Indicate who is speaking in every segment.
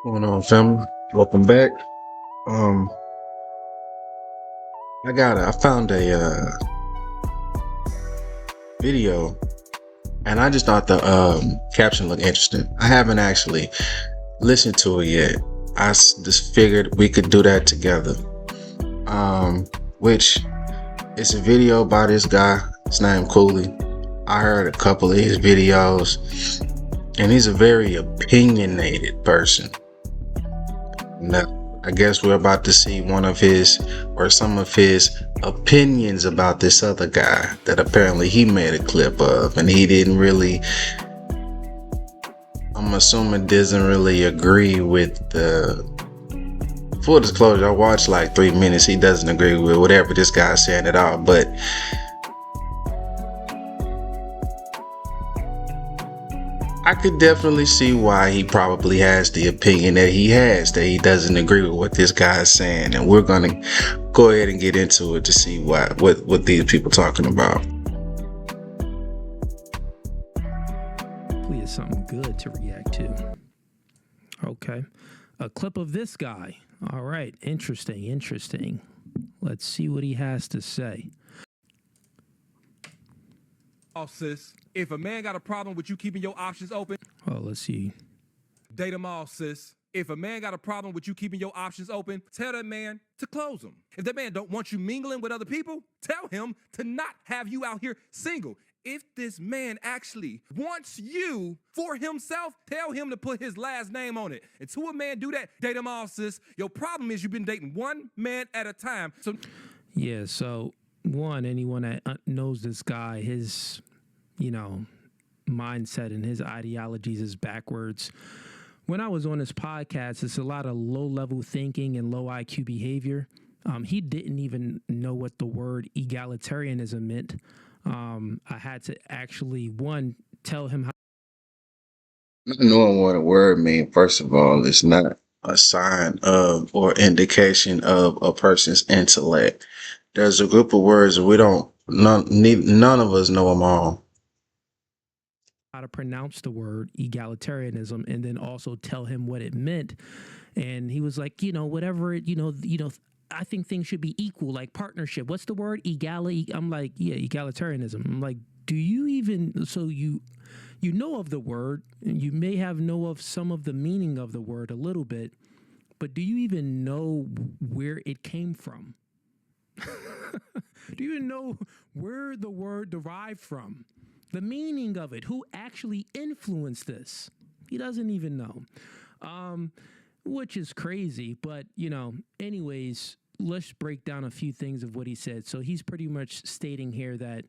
Speaker 1: Going on, family? Welcome back. Um, I found a video, and I just thought the caption looked interesting. I haven't actually listened to it yet. Just figured we could do that together. Which is a video by this guy. His name Cooley. I heard a couple of his videos, and he's a very opinionated person. Now, I guess we're about to see some of his opinions about this other guy that apparently he made a clip of, and he didn't really, I'm assuming, doesn't really agree with the. Full disclosure, I watched like 3 minutes. He doesn't agree with whatever this guy's saying at all, but I could definitely see why he probably has the opinion that he has, that he doesn't agree with what this guy is saying. And we're going to go ahead and get into it to see what these people talking about.
Speaker 2: Hopefully it's something good to react to. Okay. A clip of this guy. All right. Interesting. Let's see what he has to say.
Speaker 3: Oh, sis, if a man got a problem with you keeping your options open,
Speaker 2: Oh, let's see.
Speaker 3: date them all, sis. If a man got a problem with you keeping your options open, tell that man to close them. If that man don't want you mingling with other people, tell him to not have you out here single. If this man actually wants you for himself, tell him to put his last name on it. Until a man do that, date them all, sis. Your problem is you've been dating one man at a time. So
Speaker 2: Yeah, so anyone that knows this guy, his, mindset and his ideologies is backwards. When I was on his podcast, it's a lot of low-level thinking and low IQ behavior. He didn't even know what the word egalitarianism meant. I had to actually, tell him how.
Speaker 1: Not knowing what a word means, first of all, is not a sign of or indication of a person's intellect. There's a group of words none of us know them all.
Speaker 2: How to pronounce the word egalitarianism, and then also tell him what it meant. And he was like, whatever it, I think things should be equal, like partnership. What's the word? I'm like, yeah, egalitarianism. I'm like, do you even, so you know of the word, and you may have know of some of the meaning of the word a little bit, but do you even know where it came from? Do you even know where the word derived from? The meaning of it, who actually influenced this? He doesn't even know, which is crazy. But, anyways, let's break down a few things of what he said. So he's pretty much stating here that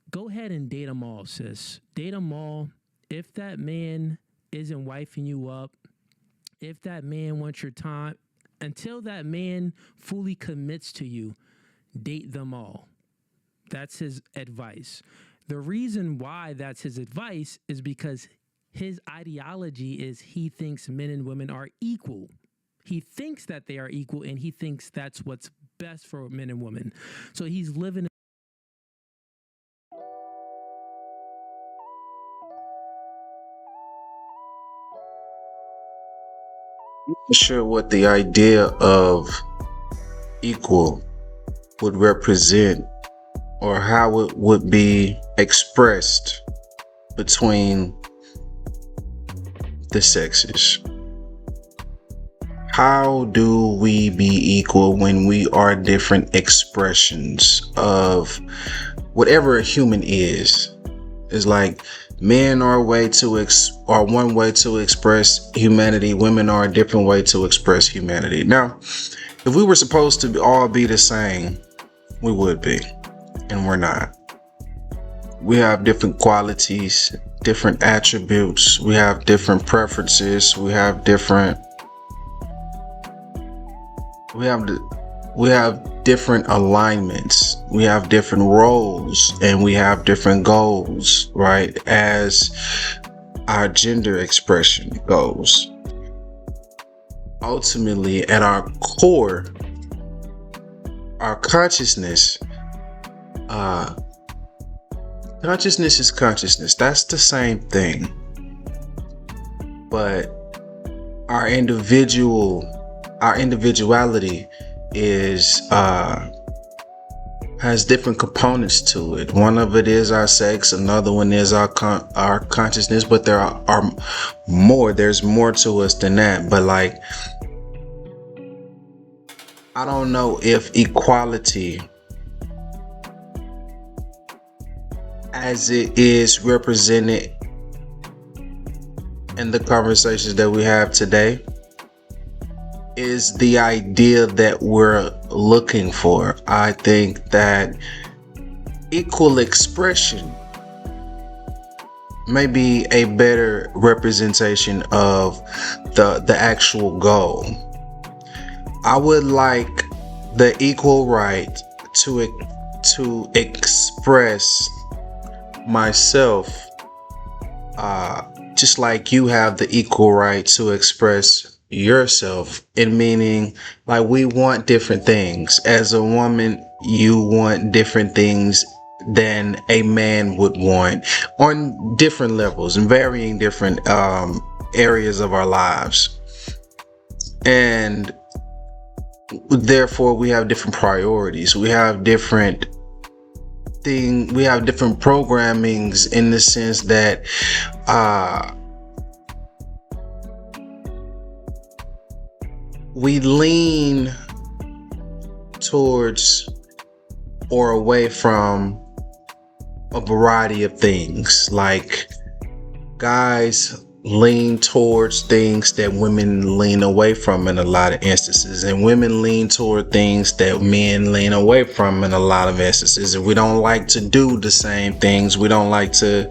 Speaker 2: go ahead and date them all, sis. Date them all. If that man isn't wifing you up, if that man wants your time, until that man fully commits to you, date them all. That's his advice. The reason why that's his advice is because his ideology is he thinks men and women are equal. He thinks that they are equal, and he thinks that's what's best for men and women. So he's living.
Speaker 1: Not sure what the idea of equal would represent or how it would be expressed between the sexes. How do we be equal when we are different expressions of whatever a human is? It's like men are one way to express humanity. Women are a different way to express humanity. Now, if we were supposed to all be the same, we would be, and we're not. We have different qualities, different attributes. We have different preferences. We have different alignments. We have different roles, and we have different goals, right? As our gender expression goes. Ultimately, at our core, our consciousness is consciousness. That's the same thing. But our individuality is has different components to it. One of it is our sex, another one is our consciousness, but there are more. There's more to us than that. But like, I don't know if equality as it is represented in the conversations that we have today is the idea that we're looking for. I think that equal expression may be a better representation of the actual goal. I would like the equal right to express myself, just like you have the equal right to express yourself, in meaning like we want different things. As a woman, you want different things than a man would want on different levels and varying different areas of our lives, and therefore we have different priorities. We have different programmings in the sense that we lean towards or away from a variety of things. Like, guys lean towards things that women lean away from in a lot of instances, and women lean toward things that men lean away from in a lot of instances. And we don't like to do the same things. We don't like to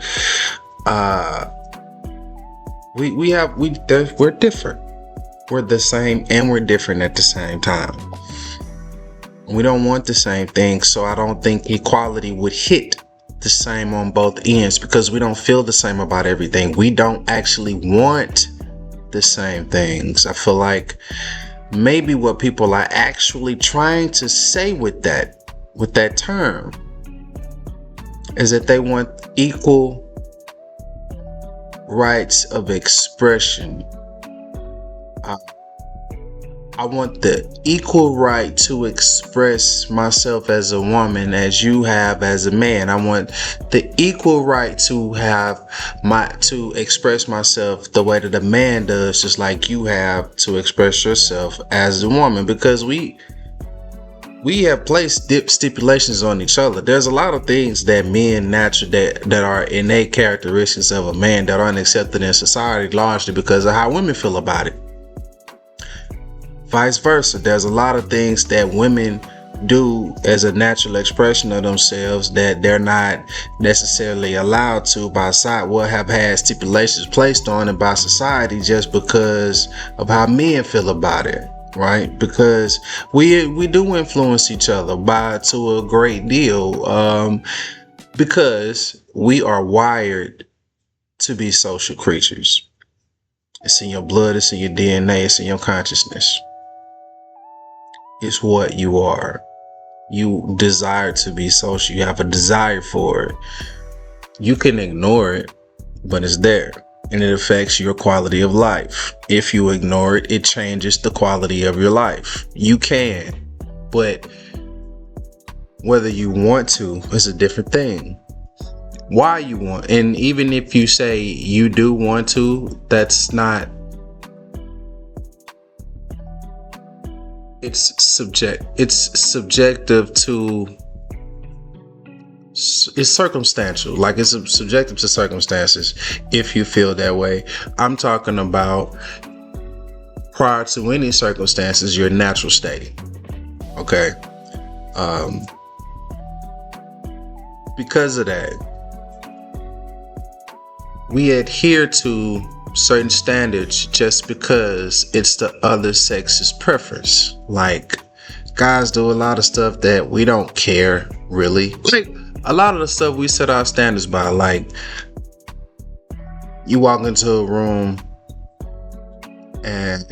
Speaker 1: we're different. We're the same and we're different at the same time. We don't want the same things, so I don't think equality would hit the same on both ends, because we don't feel the same about everything. We don't actually want the same things. I feel like maybe what people are actually trying to say with that term is that they want equal rights of expression. I want the equal right to express myself as a woman as you have as a man. I want the equal right to express myself the way that a man does, just like you have to express yourself as a woman, because we have placed stipulations on each other. There's a lot of things that men that are innate characteristics of a man that aren't accepted in society, largely because of how women feel about it. Vice versa, there's a lot of things that women do as a natural expression of themselves that they're not necessarily allowed to have had stipulations placed on it by society, just because of how men feel about it, right? Because we do influence each other to a great deal, because we are wired to be social creatures. It's in your blood, it's in your DNA, it's in your consciousness. It's what you are. You desire to be social. You have a desire for it. You can ignore it, but it's there, and it affects your quality of life. If you ignore it, it changes the quality of your life. You can, but whether you want to is a different thing. Why you want, and even if you say you do want to, that's not. It's subjective to. It's circumstantial. Like, it's subjective to circumstances. If you feel that way, I'm talking about prior to any circumstances, your natural state. Okay. Because of that, we adhere to certain standards just because it's the other sex's preference. Like, guys do a lot of stuff that we don't care, really. Like, a lot of the stuff we set our standards by, like, you walk into a room and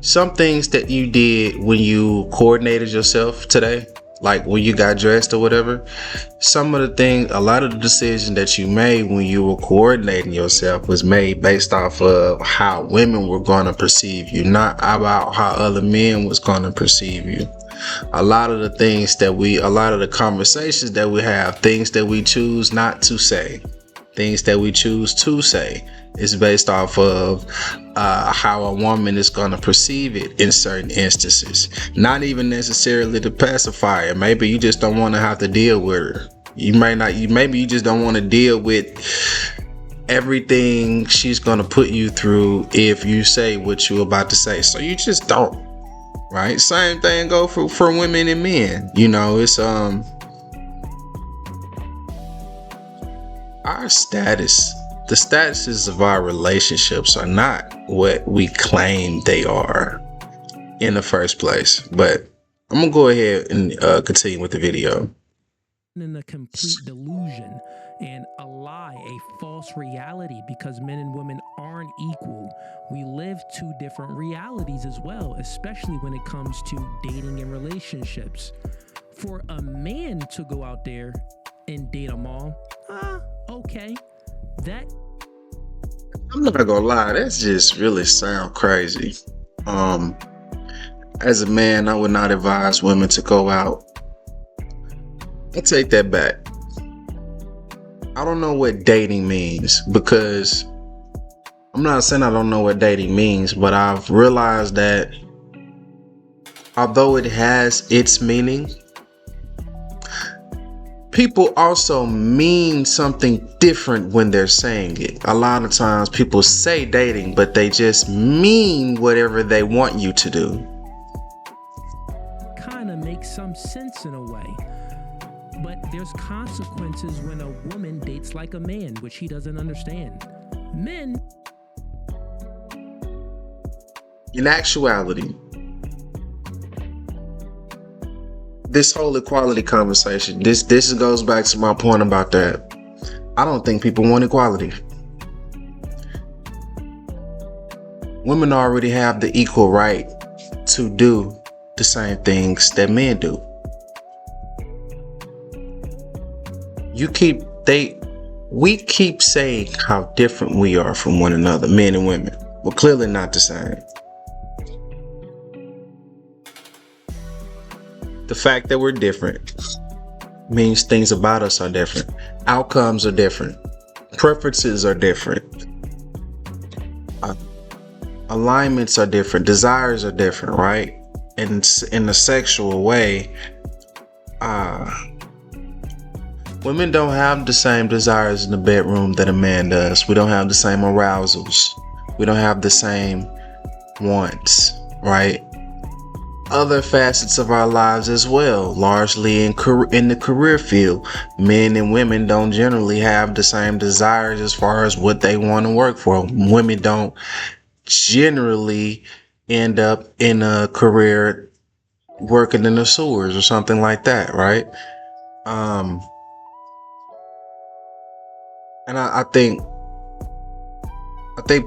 Speaker 1: some things that you did when you coordinated yourself today, like when you got dressed or whatever, some of the things, a lot of the decisions that you made when you were coordinating yourself was made based off of how women were going to perceive you, not about how other men was going to perceive you. A lot of the things that a lot of the conversations that we have, things that we choose not to say, things that we choose to say, is based off of how a woman is going to perceive it in certain instances. Not even necessarily the pacifier. Maybe you just don't want to have to deal with her. Maybe you just don't want to deal with everything she's going to put you through if you say what you're about to say. So you just don't. Right? Same thing go for women and men. You know, it's our status. The statuses of our relationships are not what we claim they are in the first place. But I'm gonna go ahead and continue with the video.
Speaker 2: In a complete delusion and a lie, a false reality, because men and women aren't equal. We live two different realities as well, especially when it comes to dating and relationships. For a man to go out there and date them all, okay.
Speaker 1: I'm not gonna lie, that's just really sound crazy. As a man, I would not advise women to go out. I take that back. I don't know what dating means, because I'm not saying I don't know what dating means, but I've realized that although it has its meaning, people also mean something different when they're saying it. A lot of times people say dating, but they just mean whatever they want you to do.
Speaker 2: Kind of makes some sense in a way. But there's consequences when a woman dates like a man, which he doesn't understand. Men,
Speaker 1: in actuality, this whole equality conversation, this goes back to my point about that. I don't think people want equality. Women already have the equal right to do the same things that men do. We keep saying how different we are from one another, men and women. We're clearly not the same. The fact that we're different means things about us are different. Outcomes are different. Preferences are different. Alignments are different. Desires are different, right? And in a sexual way, women don't have the same desires in the bedroom that a man does. We don't have the same arousals. We don't have the same wants, right? Other facets of our lives as well, largely in the career field. Men and women don't generally have the same desires as far as what they want to work for. Women don't generally end up in a career working in the sewers or something like that, right? And I think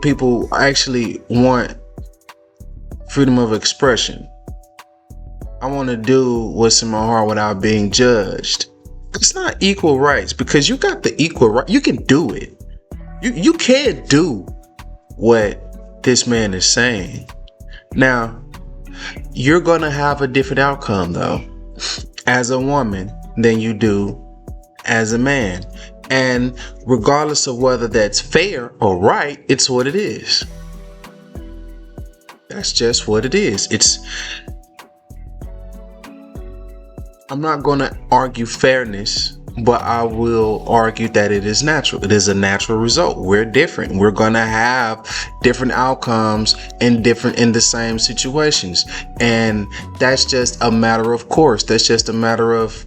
Speaker 1: people actually want freedom of expression. I want to do what's in my heart without being judged. It's not equal rights, because you got the equal right. You can do it. You can do what this man is saying. Now, you're going to have a different outcome though, as a woman than you do as a man. And regardless of whether that's fair or right, it's what it is. That's just what it is. I'm not going to argue fairness, but I will argue that it is natural. It is a natural result. We're different. We're going to have different outcomes in the same situations. And that's just a matter of course. That's just a matter of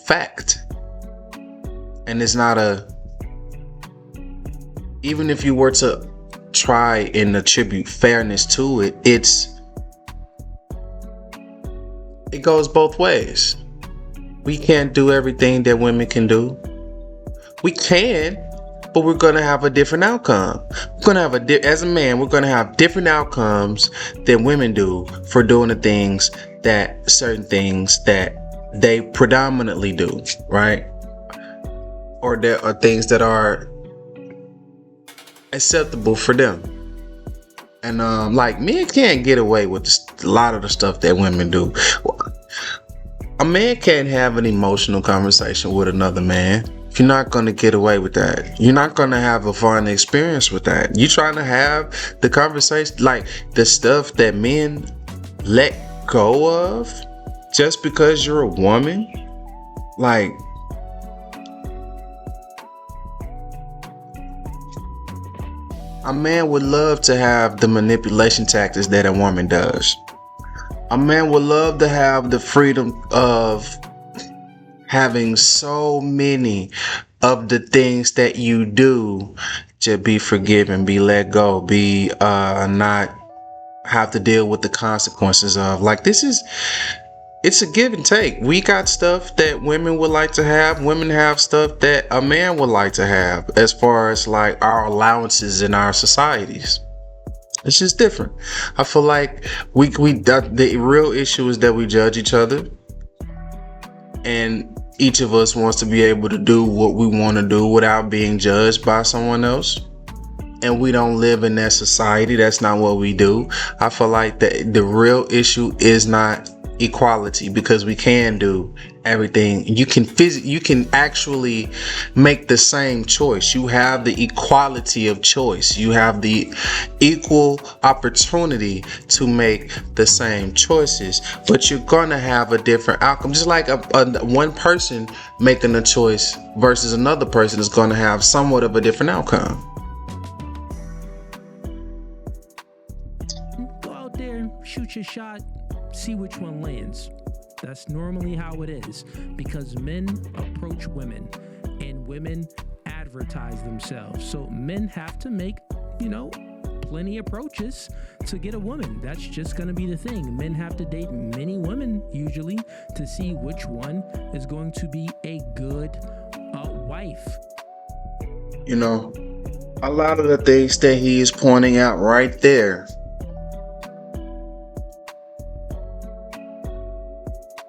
Speaker 1: fact. And it's not even if you were to try and attribute fairness to it, it goes both ways. We can't do everything that women can do. We can, but we're going to have a different outcome. We're going to have as a man, we're going to have different outcomes than women do for doing certain things that they predominantly do, right? Or there are things that are acceptable for them. And like, men can't get away with a lot of the stuff that women do. A man can't have an emotional conversation with another man. You're not going to get away with that. You're not going to have a fun experience with that. You're trying to have the conversation, like the stuff that men let go of just because you're a woman. Like, a man would love to have the manipulation tactics that a woman does. A man would love to have the freedom of having so many of the things that you do to be forgiven, be let go, be not have to deal with the consequences of. Like, it's a give and take. We got stuff that women would like to have. Women have stuff that a man would like to have, as far as like our allowances in our societies. It's just different. I feel like the real issue is that we judge each other, and each of us wants to be able to do what we want to do without being judged by someone else. And we don't live in that society. That's not what we do. I feel like the real issue is not equality, because we can do everything. You can actually make the same choice. You have the equality of choice. You have the equal opportunity to make the same choices, but you're gonna have a different outcome. Just like one person making a choice versus another person is gonna have somewhat of a different outcome.
Speaker 2: Go out there, shoot your shot, see which one lands. That's normally how it is, because men approach women and women advertise themselves. So men have to make, plenty of approaches to get a woman. That's just going to be the thing. Men have to date many women usually to see which one is going to be a good wife.
Speaker 1: A lot of the things that he is pointing out right there,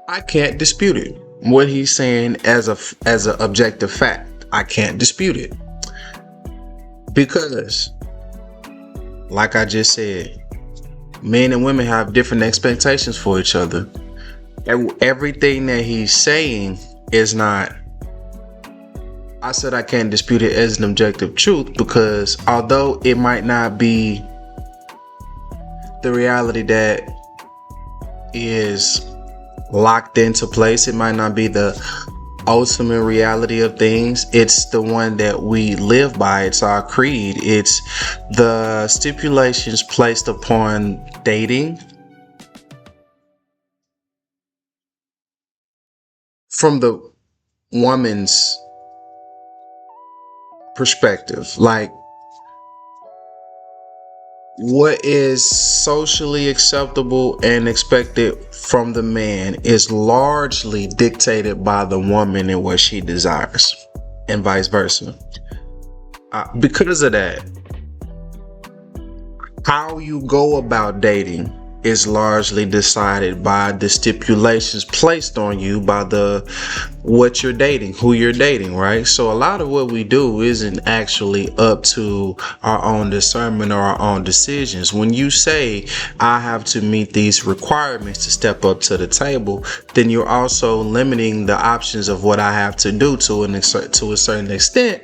Speaker 1: I can't dispute it. What he's saying as an objective fact, I can't dispute it. Because, like I just said, men and women have different expectations for each other. Everything that he's saying is not, I said I can't dispute it as an objective truth, because although it might not be the reality that is locked into place, it might not be the ultimate reality of things, it's the one that we live by. It's our creed. It's the stipulations placed upon dating from the woman's perspective. Like, what is socially acceptable and expected from the man is largely dictated by the woman and what she desires, and vice versa. Because of that, how you go about dating is largely decided by the stipulations placed on you by what you're dating, who you're dating, right? So a lot of what we do isn't actually up to our own discernment or our own decisions. When you say, I have to meet these requirements to step up to the table, then you're also limiting the options of what I have to do to a certain extent.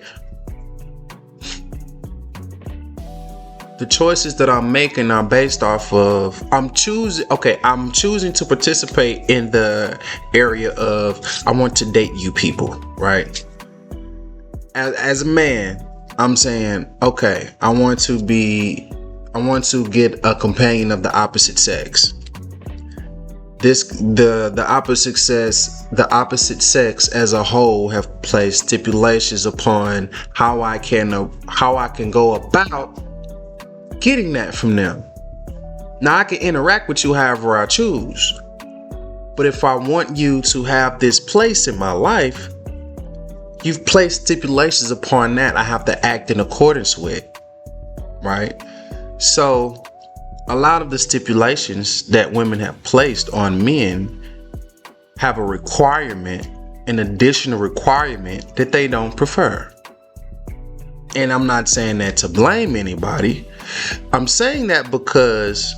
Speaker 1: The choices that I'm making are based off of, I'm choosing to participate in the area of, I want to date you people, right? As a man, I'm saying, okay, I want to get a companion of the opposite sex. The opposite sex as a whole have placed stipulations upon how I can go about getting that from them. Now, I can interact with you however I choose, but if I want you to have this place in my life, you've placed stipulations upon that I have to act in accordance with, right? So a lot of the stipulations that women have placed on men have a requirement, an additional requirement that they don't prefer. And I'm not saying that to blame anybody. I'm saying that because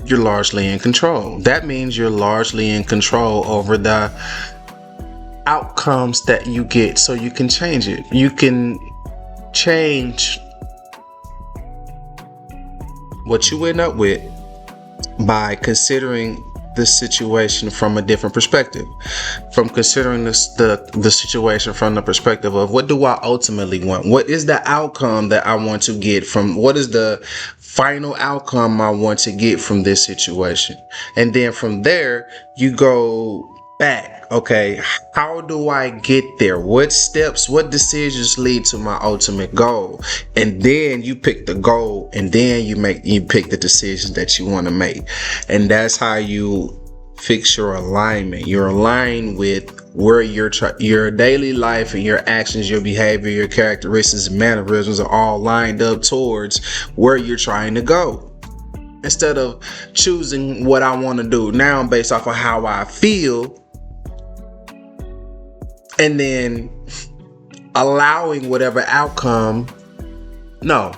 Speaker 1: you're largely in control. That means you're largely in control over the outcomes that you get, so you can change it. You can change what you end up with by considering the situation from a different perspective, from considering the situation from the perspective of what do I ultimately want? What is the outcome that I want to get from, what is the final outcome I want to get from this situation? And then from there, you go back. Okay, how do I get there? What steps, what decisions lead to my ultimate goal? And then you pick the goal, and then you pick the decisions that you want to make. And that's how you fix your alignment. You're aligned with where your daily life and your actions, your behavior, your characteristics and mannerisms are all lined up towards where you're trying to go. Instead of choosing what I want to do now based off of how I feel, and then allowing whatever outcome. No.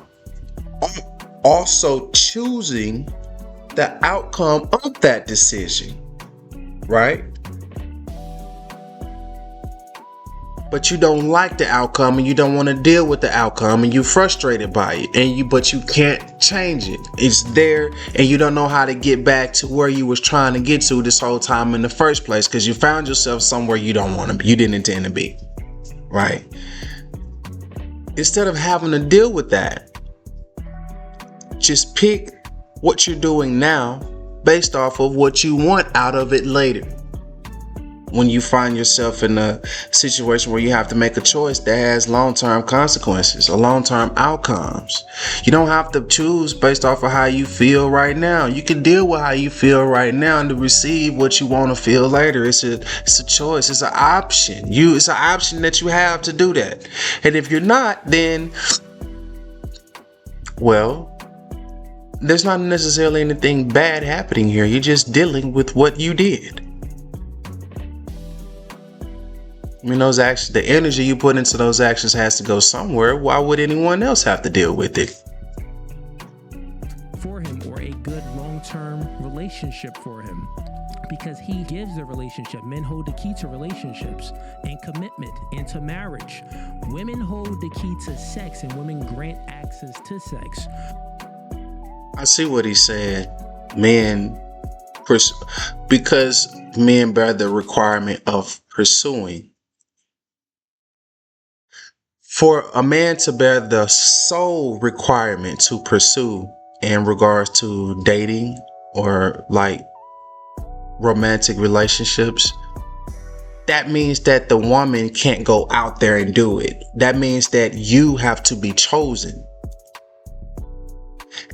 Speaker 1: Also choosing the outcome of that decision, right? But you don't like the outcome, and you don't want to deal with the outcome, and you're frustrated by it, but you can't change it. It's there, and you don't know how to get back to where you was trying to get to this whole time in the first place, because you found yourself somewhere you don't want to be, you didn't intend to be, right? Instead of having to deal with that, just pick what you're doing now based off of what you want out of it later. When you find yourself in a situation where you have to make a choice that has long-term consequences or long-term outcomes, you don't have to choose based off of how you feel right now. You can deal with how you feel right now and to receive what you want to feel later. It's a choice. It's an option. It's an option that you have to do that. And if you're not, then, well, there's not necessarily anything bad happening here. You're just dealing with what you did. I mean, those actions, the energy you put into those actions has to go somewhere. Why would anyone else have to deal with it?
Speaker 2: For him, or a good long-term relationship for him, because he gives the relationship. Men hold the key to relationships and commitment and to marriage. Women hold the key to sex, and women grant access to sex.
Speaker 1: I see what he said. Because men bear the requirement of pursuing. For a man to bear the sole requirement to pursue in regards to dating or like romantic relationships, that means that the woman can't go out there and do it. That means that you have to be chosen.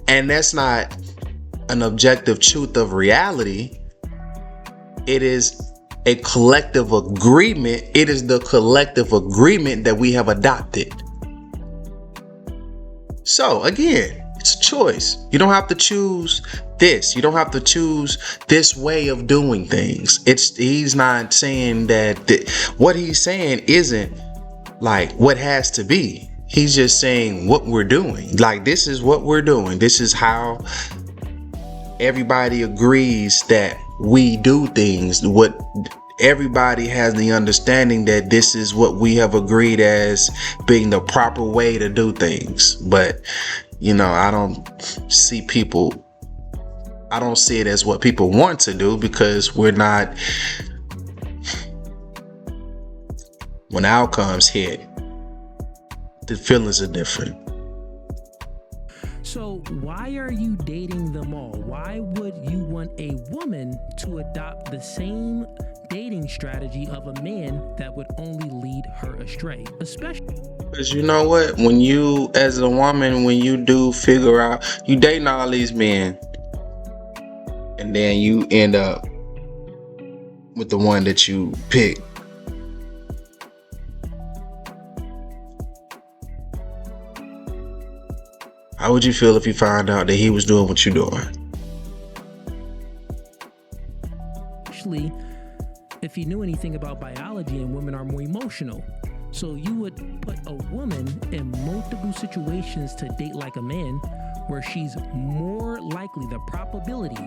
Speaker 1: And that's not an objective truth of reality. It is a collective agreement. It is the collective agreement that we have adopted. So again, it's a choice. You don't have to choose this. You don't have to choose this way of doing things. He's not saying that what he's saying isn't like what has to be. He's just saying what we're doing. Like, this is what we're doing. This is how everybody agrees that we do things. What everybody has the understanding that this is what we have agreed as being the proper way to do things. But, I don't see it as what people want to do, because we're not, when outcomes hit, the feelings are different.
Speaker 2: So why are you dating them all? Why would you want a woman to adopt the same dating strategy of a man that would only lead her astray? Especially
Speaker 1: because you know what? When you, as a woman, when you do figure out, you dating all these men, and then you end up with the one that you pick, How would you feel if you found out that he was doing what you're doing?
Speaker 2: Especially if you knew anything about biology, and women are more emotional. So you would put a woman in multiple situations to date like a man, where she's more likely, the probability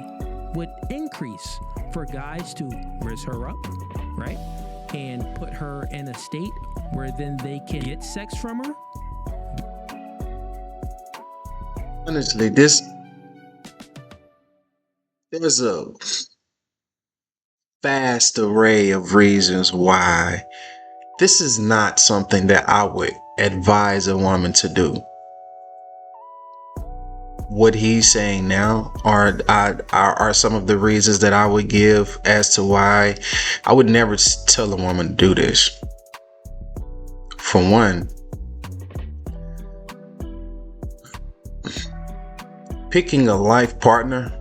Speaker 2: would increase for guys to raise her up, right? And put her in a state where then they can get sex from her.
Speaker 1: Honestly, there's a vast array of reasons why this is not something that I would advise a woman to do. What he's saying now are some of the reasons that I would give as to why I would never tell a woman to do this. For one, picking a life partner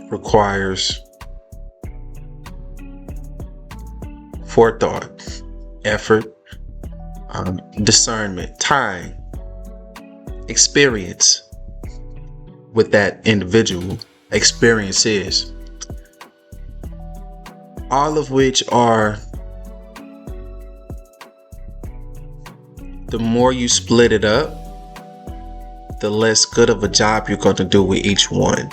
Speaker 1: requires forethought, effort, discernment, time, experience with that individual, experiences, all of which are, the more you split it up, the less good of a job you're going to do with each one.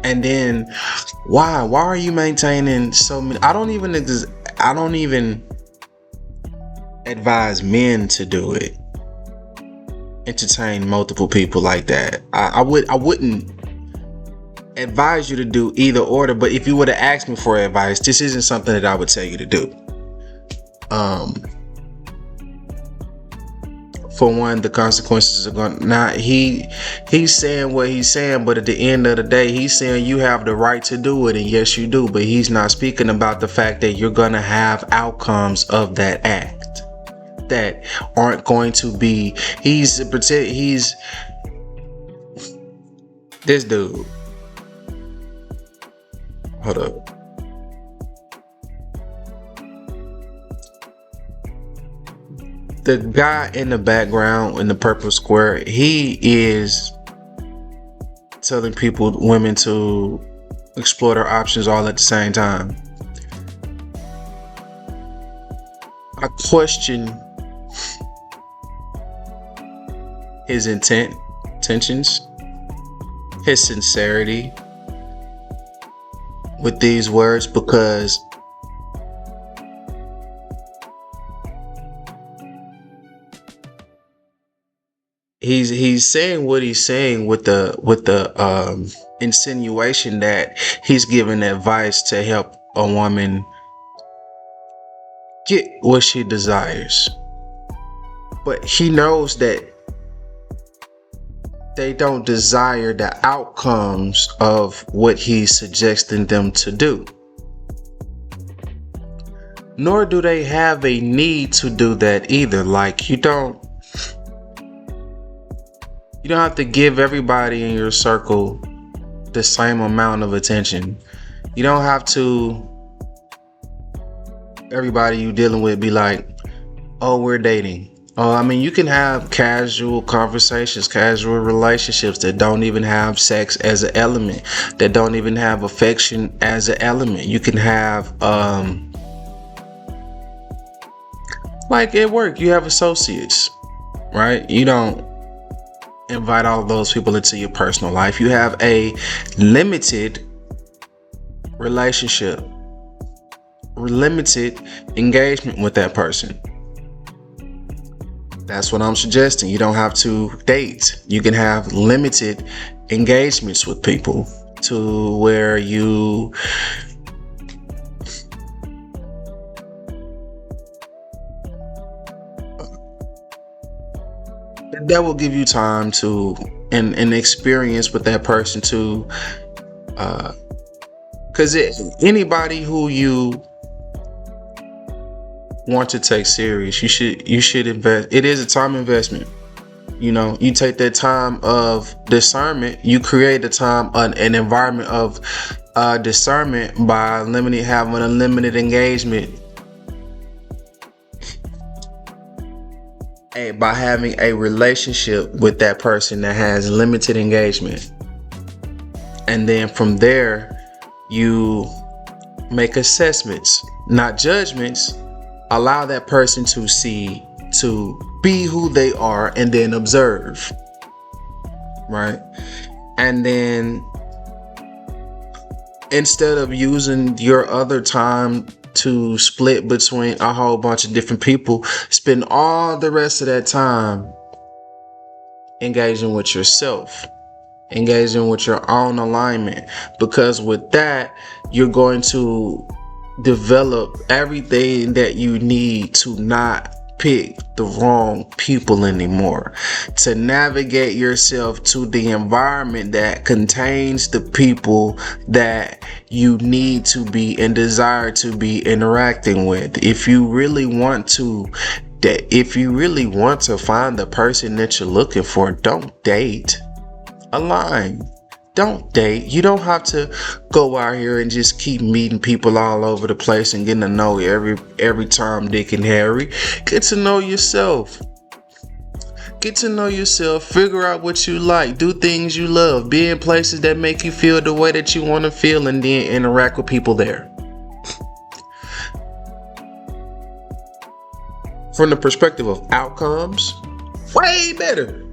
Speaker 1: And then why are you maintaining so many? I don't even advise men to do it. Entertain multiple people like that. I wouldn't advise you to do either order, but if you would have asked me for advice, this isn't something that I would tell you to do. For one, the consequences are going. Now he's saying what he's saying, but at the end of the day, he's saying you have the right to do it, and yes, you do. But he's not speaking about the fact that you're gonna have outcomes of that act that aren't going to be. He's this dude. Hold up. The guy in the background in the purple square, he is telling women to explore their options all at the same time. I question his intentions, his sincerity with these words, because he's saying what he's saying with the insinuation that he's giving advice to help a woman get what she desires. But he knows that they don't desire the outcomes of what he's suggesting them to do. Nor do they have a need to do that either. Like, you don't have to give everybody in your circle the same amount of attention. You don't have to, everybody you dealing with, be like, oh, we're dating. Oh, I mean, you can have casual conversations, casual relationships that don't even have sex as an element, that don't even have affection as an element. You can have, like at work, you have associates, right? You don't invite all of those people into your personal life. You have a limited relationship, limited engagement with that person. That's what I'm suggesting. You don't have to date. You can have limited engagements with people to where you that will give you time to and experience with that person to because anybody who you want to take serious, you should invest. It is a time investment. You know, you take that time of discernment, you create a time, an environment of discernment by having unlimited engagement. by having a relationship with that person that has limited engagement. And then from there, you make assessments, not judgments. Allow that person to be who they are, and then observe. Right? And then instead of using your other time to split between a whole bunch of different people, spend all the rest of that time engaging with yourself, engaging with your own alignment, because with that, you're going to develop everything that you need to not pick the wrong people anymore, to navigate yourself to the environment that contains the people that you need to be and desire to be interacting with. If you really want to find the person that you're looking for, don't date, align. Don't date. You don't have to go out here and just keep meeting people all over the place and getting to know every Tom, Dick, and Harry. Get to know yourself. Get to know yourself. Figure out what you like. Do things you love. Be in places that make you feel the way that you want to feel, and then interact with people there. From the perspective of outcomes, way better.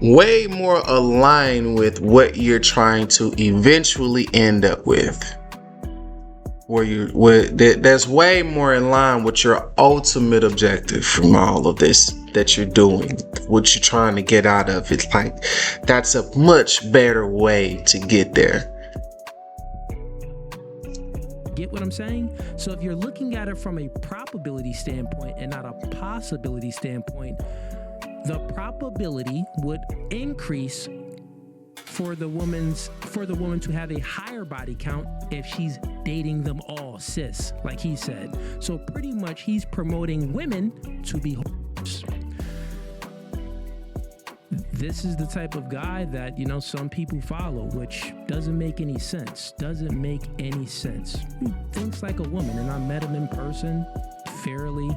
Speaker 1: Way more aligned with what you're trying to eventually end up with. That's way more in line with your ultimate objective from all of this that you're doing, what you're trying to get out of it. Like, that's a much better way to get there.
Speaker 2: Get what I'm saying? So if you're looking at it from a probability standpoint and not a possibility standpoint, the probability would increase for the woman to have a higher body count if she's dating them all, cis, like he said. So pretty much he's promoting women to be whores. This is the type of guy that, some people follow, which doesn't make any sense. He thinks like a woman, and I met him in person fairly.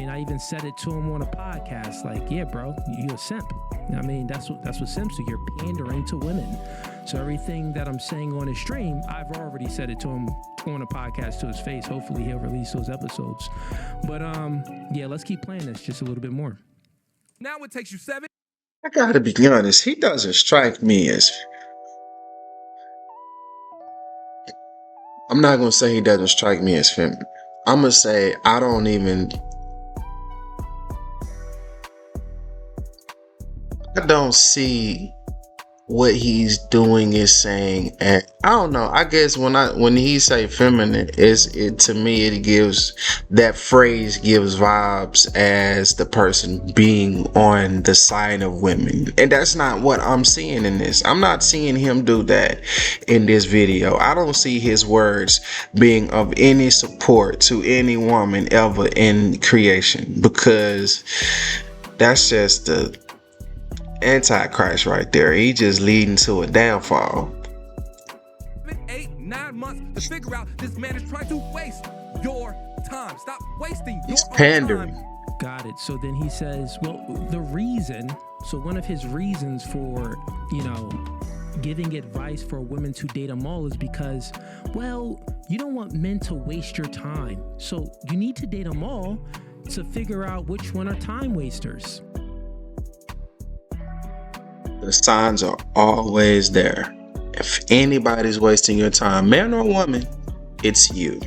Speaker 2: I even said it to him on a podcast, like, yeah, bro, you're a simp. That's what simps do. You're pandering to women. So everything that I'm saying on his stream, I've already said it to him on a podcast to his face. Hopefully he'll release those episodes. But yeah, let's keep playing this just a little bit more.
Speaker 3: Now it takes you 7.
Speaker 1: I gotta be honest, he doesn't strike me as... I'm not gonna say he doesn't strike me as feminine. I'm gonna say I don't see what he's doing is saying, and I don't know. I guess when he say feminine, to me it gives, that phrase gives vibes as the person being on the side of women, and that's not what I'm seeing in this. I'm not seeing him do that in this video. I don't see his words being of any support to any woman ever in creation, because that's just the Antichrist right there. He just leading to a downfall.
Speaker 3: 8, 9 months to figure out this man is trying to waste your time. Stop wasting your
Speaker 1: pandering.
Speaker 3: time.
Speaker 2: Got it. So then he says, well, one of his reasons for, giving advice for women to date them all is because, well, you don't want men to waste your time. So you need to date them all to figure out which one are time wasters.
Speaker 1: The signs are always there. If anybody's wasting your time, man or woman, it's you.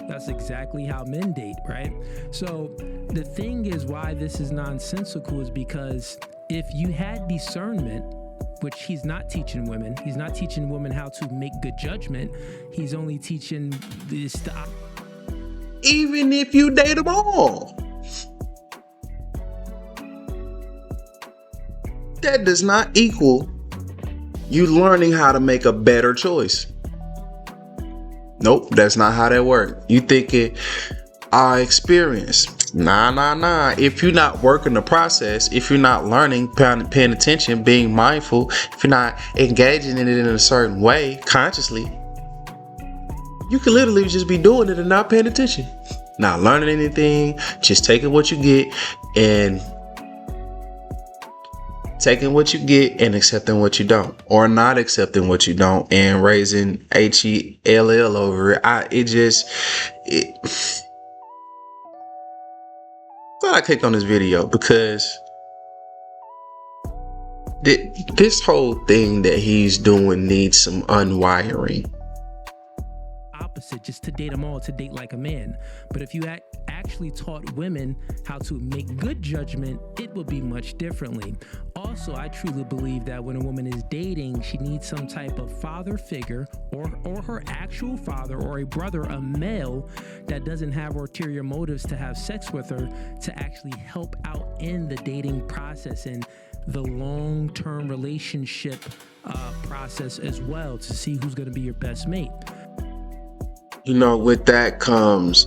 Speaker 2: That's exactly how men date, right? So the thing is, why this is nonsensical is because if you had discernment, which he's not teaching women how to make good judgment. He's only teaching this stuff.
Speaker 1: Even if you date them all, that does not equal you learning how to make a better choice. Nope, that's not how that works. You thinking our experience. Nah. If you're not working the process, if you're not learning, paying attention, being mindful, if you're not engaging in it in a certain way consciously, you could literally just be doing it and not paying attention, not learning anything, just taking what you get and accepting what you don't, or not accepting what you don't and raising HELL over it. Thought I clicked on this video because this whole thing that he's doing needs some unwiring.
Speaker 2: Opposite, just to date them all, to date like a man. But if you actually taught women how to make good judgment, it would be much differently. Also, I truly believe that when a woman is dating, she needs some type of father figure or her actual father or a brother, a male that doesn't have ulterior motives to have sex with her, to actually help out in the dating process and the long-term relationship process as well, to see who's going to be your best mate.
Speaker 1: You know, with that comes,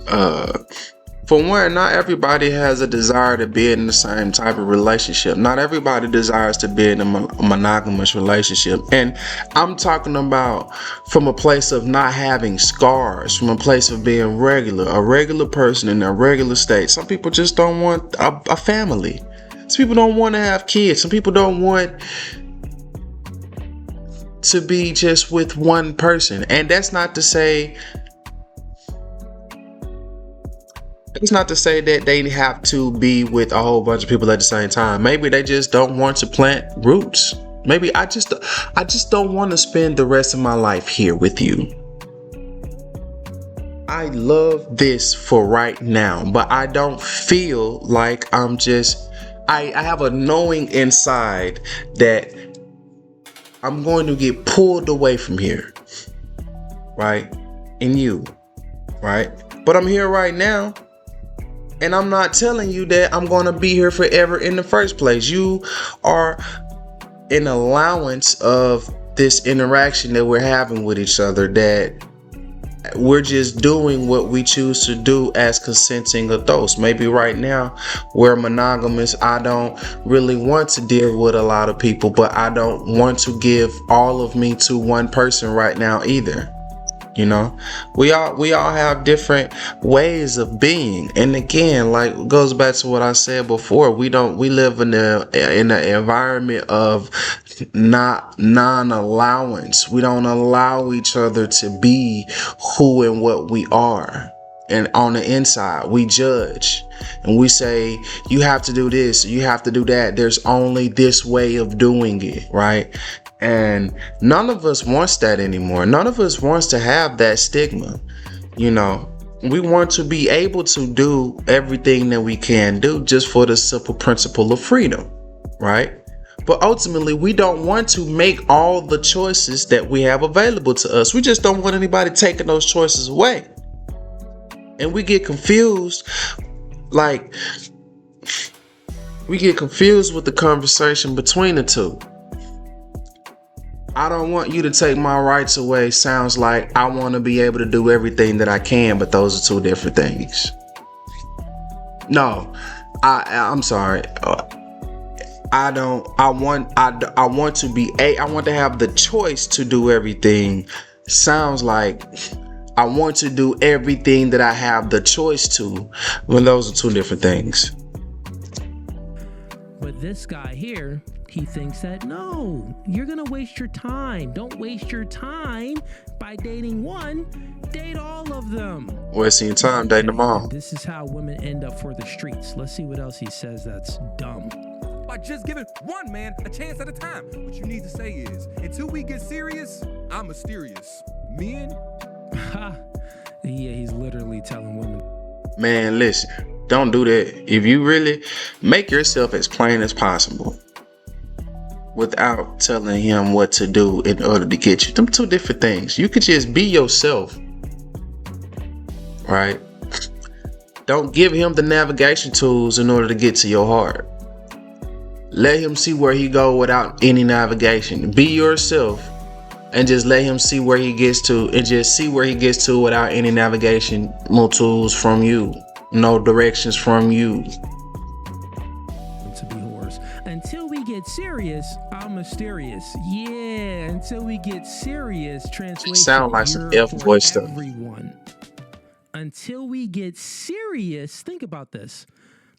Speaker 1: for one, not everybody has a desire to be in the same type of relationship. Not everybody desires to be in a monogamous relationship. And I'm talking about from a place of not having scars, from a place of being a regular person in a regular state. Some people just don't want a family. Some people don't want to have kids. Some people don't want to be just with one person. And that's not to say that they have to be with a whole bunch of people at the same time. Maybe they just don't want to plant roots. Maybe I just don't want to spend the rest of my life here with you. I love this for right now, but I don't feel like I have a knowing inside that I'm going to get pulled away from here. Right? In you. Right? But I'm here right now. And I'm not telling you that I'm going to be here forever in the first place. You are an allowance of this interaction that we're having with each other, that we're just doing what we choose to do as consenting adults. Maybe right now we're monogamous. I don't really want to deal with a lot of people, but I don't want to give all of me to one person right now either. You know, we all have different ways of being. And again, like, it goes back to what I said before. We live in an environment of non-allowance. We don't allow each other to be who and what we are. And on the inside, we judge and we say, you have to do this, you have to do that. There's only this way of doing it, right? And none of us wants that anymore. None of us wants to have that stigma. You know, we want to be able to do everything that we can do just for the simple principle of freedom, right? But ultimately, we don't want to make all the choices that we have available to us. We just don't want anybody taking those choices away. And we get confused, with the conversation between the two. I don't want you to take my rights away sounds like I want to be able to do everything that I can, but those are two different things. No, I'm sorry. I want to have the choice to do everything. Sounds like I want to do everything that I have the choice to, when those are two different things.
Speaker 2: But this guy here, he thinks that, no, you're going to waste your time. Don't waste your time by dating one. Date all of them.
Speaker 1: Wasting your time dating them all.
Speaker 2: This is how women end up for the streets. Let's see what else he says that's dumb.
Speaker 3: By just giving one man a chance at a time. What you need to say is, until we get serious, I'm mysterious. Men?
Speaker 2: Yeah, he's literally telling women.
Speaker 1: Man, listen, don't do that. If you really make yourself as plain as possible without telling him what to do in order to get you. Them two different things. You could just be yourself, right? Don't give him the navigation tools in order to get to your heart. Let him see where he go without any navigation. Be yourself and just let him see where he gets to, and just see where he gets to without any navigation tools from you. no directions from you.
Speaker 2: To be whores. Until we get serious, I'm mysterious. Yeah, until we get serious, translation.
Speaker 1: Sound like some
Speaker 2: you're
Speaker 1: F
Speaker 2: for
Speaker 1: voice stuff.
Speaker 2: everyone. Until we get serious, think about this.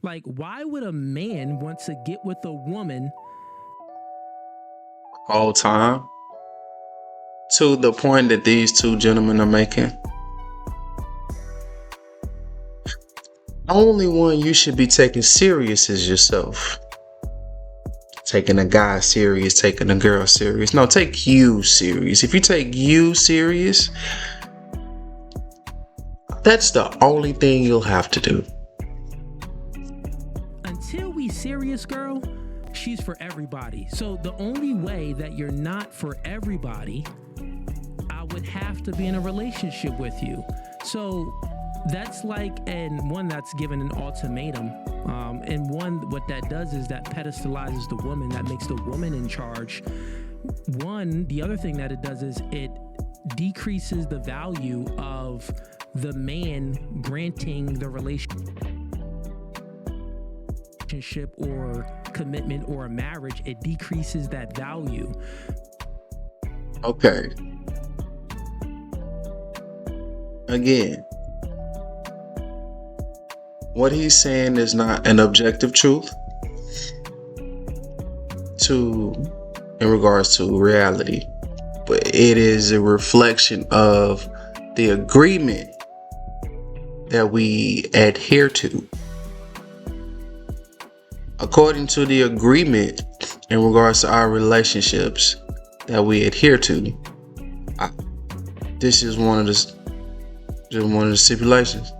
Speaker 2: Like, why would a man want to get with a woman
Speaker 1: Whole time. To the point that these two gentlemen are making. Only one you should be taking serious is yourself. Taking a guy serious, taking a girl serious. No, take you serious. If you take you serious, that's the only thing you'll have to do.
Speaker 2: until we serious, girl, she's for everybody. So the only way that you're not for everybody, I would have to be in a relationship with you. So that's like, and one that's given an ultimatum. And one, what that does is that pedestalizes the woman, that makes the woman in charge. One, the other thing that it does is it decreases the value of the man granting the relationship or commitment or a marriage. It decreases that value.
Speaker 1: Okay. Again, what he's saying is not an objective truth in regards to reality, but it is a reflection of the agreement that we adhere to. According to the agreement in regards to our relationships that we adhere to, this is one of the stipulations.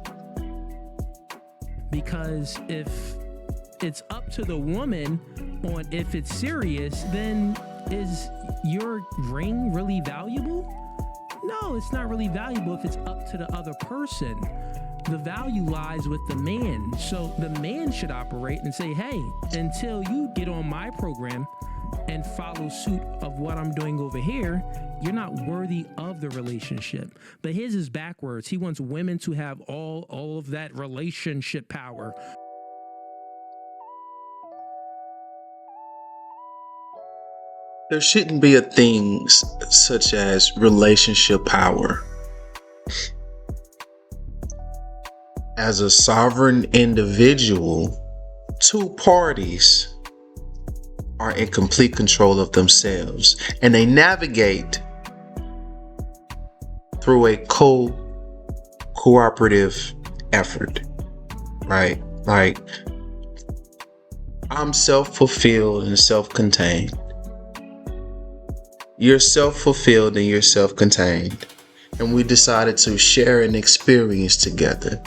Speaker 2: Because if it's up to the woman on if it's serious, then is your ring really valuable? No, it's not really valuable if it's up to the other person. The value lies with the man. So the man should operate and say, hey, until you get on my program and follow suit of what I'm doing over here, you're not worthy of the relationship. But his is backwards. He wants women to have all of that relationship power.
Speaker 1: There shouldn't be a thing such as relationship power. As a sovereign individual, two parties are in complete control of themselves, and they navigate through a cooperative effort, right? Like, I'm self-fulfilled and self-contained. You're self-fulfilled and you're self-contained, and we decided to share an experience together.